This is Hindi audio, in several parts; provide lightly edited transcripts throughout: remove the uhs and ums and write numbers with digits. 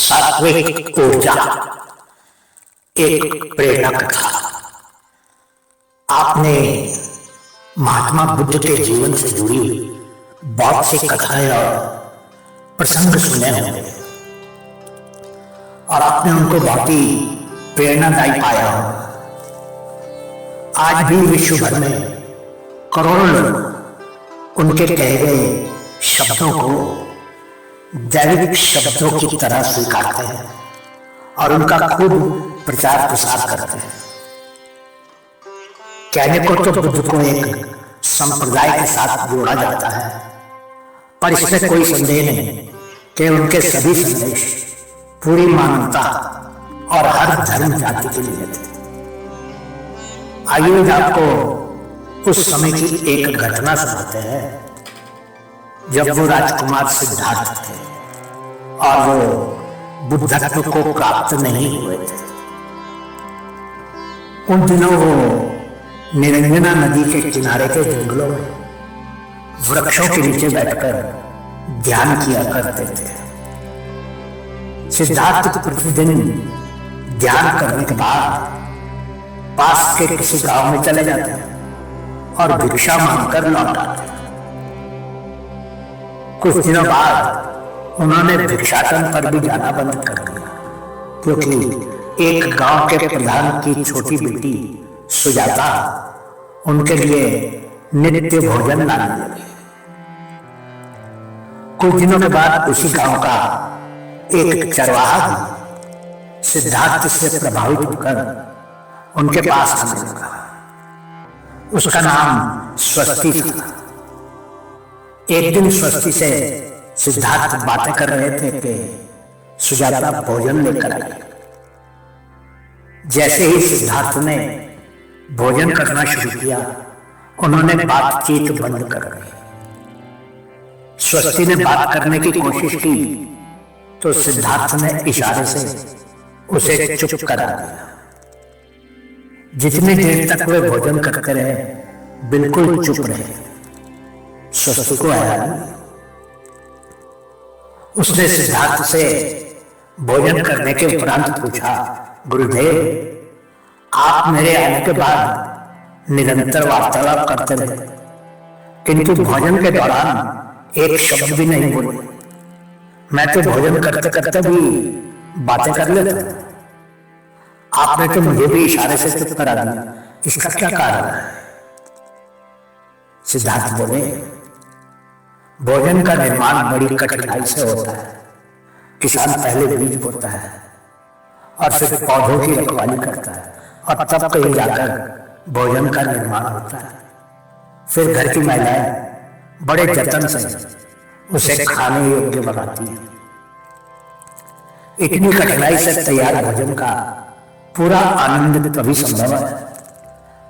सात्विक ऊर्जा एक प्रेरणा कथा। आपने महात्मा बुद्ध के जीवन से जुड़ी बहुत सी कथाएं और प्रसंग सुने होंगे और आपने उनको बहुत ही प्रेरणादायी पाया हो। आज भी विश्व भर में करोड़ों लोग उनके कहे गए शब्दों को दैविक शब्दों की तरह स्वीकारते हैं और उनका खूब प्रचार प्रसार करते हैं। कहने को तो बुद्ध को एक संप्रदाय के साथ जोड़ा जाता है, पर इसमें कोई संदेह नहीं कि उनके सभी संदेश पूरी मानवता और हर धर्म जाति के लिए थे। आइए आपको उस समय की एक घटना सुनाते हैं जब वो राजकुमार सिद्धार्थ थे और वो बुद्धत्व को प्राप्त नहीं हुए थे। उन दिनों वो निरंजना नदी के किनारे के जंगलों में वृक्षों के नीचे बैठकर ध्यान किया करते थे। सिद्धार्थ प्रतिदिन ध्यान करने के बाद पास के किसी गांव में चले जाते और भिक्षा मांगकर लौट आते। कुछ दिनों बाद उन्होंने भिक्षाटन पर भी जाना बंद कर दिया, क्योंकि एक गांव के प्रधान की छोटी बेटी सुजाता उनके लिए नित्य भोजन लाने लगी। कुछ दिनों के बाद उसी गांव का एक चरवाहा सिद्धार्थ से प्रभावित होकर उनके पास आने लगा। उसका नाम स्वस्ति था। एक दिन स्वस्ति से सिद्धार्थ बातें कर रहे थे कि सुजाता भोजन लेकर आई। जैसे ही सिद्धार्थ ने भोजन करना शुरू किया, उन्होंने बातचीत बंद कर दी। स्वस्ति ने बात करने की कोशिश की तो सिद्धार्थ ने इशारे से उसे चुप करा दिया। जितनी देर तक वे भोजन करते रहे, बिल्कुल चुप रहे। स्वस्ति को हैरानी। उसने सिद्धार्थ से भोजन करने के उपरांत पूछा, गुरुदेव, आप मेरे आने के बाद निरंतर वार्तालाप करते रहे, किंतु भोजन के दौरान एक शब्द भी नहीं बोले। मैं तो भोजन करते करते भी बातें कर लेता। आपने तो मुझे भी इशारे से चुप करा दिया, इसका क्या कारण है? सिद्धार्थ बोले, भोजन का निर्माण बड़ी कठिनाई से होता है। किसान पहले बीज बोता है और फिर पौधों की रखवाली करता है और तब कहीं जाकर भोजन का निर्माण होता है। फिर घर की महिलाएं बड़े जतन से उसे खाने योग्य बनाती हैं। इतनी कठिनाई से तैयार भोजन का पूरा आनंद तभी संभव है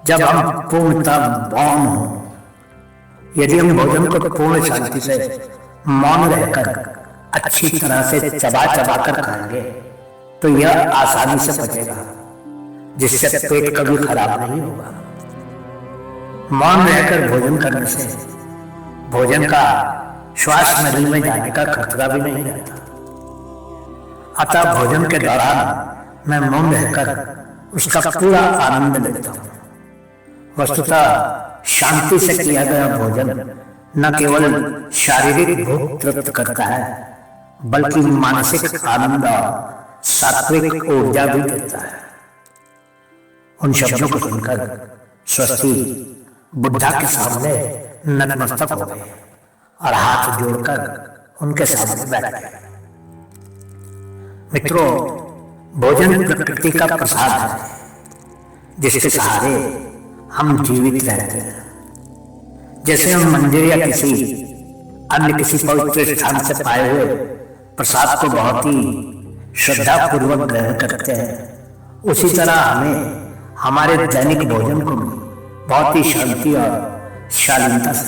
जब हम पूर्णतः मौन हो। यदि हम भोजन को पूर्ण शांति से मौन रहकर अच्छी तरह से चबा चबा कर खाएंगे तो यह आसानी से पचेगा, जिससे पेट कभी खराब नहीं होगा। मौन रहकर भोजन करने से भोजन का श्वास नली में जाने का खतरा भी नहीं रहता। अतः भोजन के दौरान मैं मौन रहकर उसका पूरा आनंद लेता हूँ। वस्तुतः शांति से किया गया भोजन न केवल शारीरिक भूख तृप्त करता है, बल्कि मानसिक आनंद और सात्विक ऊर्जा भी देता है। उन शब्दों को सुनकर स्वस्ति बुद्धा के सामने नतमस्तक हो गए और हाथ जोड़कर उनके सामने बैठ गए। मित्रों, भोजन प्रकृति का प्रसाद है, जिसके सहारे हम जीवित रहते हैं। जैसे हम मंदिर या किसी पवित्र स्थान से पाए हुए प्रसाद को बहुत ही श्रद्धा पूर्वक ग्रहण करते हैं, उसी तरह हमें हमारे दैनिक भोजन को भी बहुत ही शांति और शालीनता से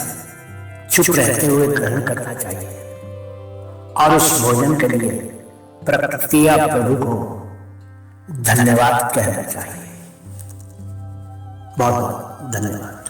चुप रहते हुए ग्रहण करना चाहिए और उस भोजन के लिए प्रकृति या प्रभु को धन्यवाद कहना चाहिए। बहुत बहुत धन्यवाद।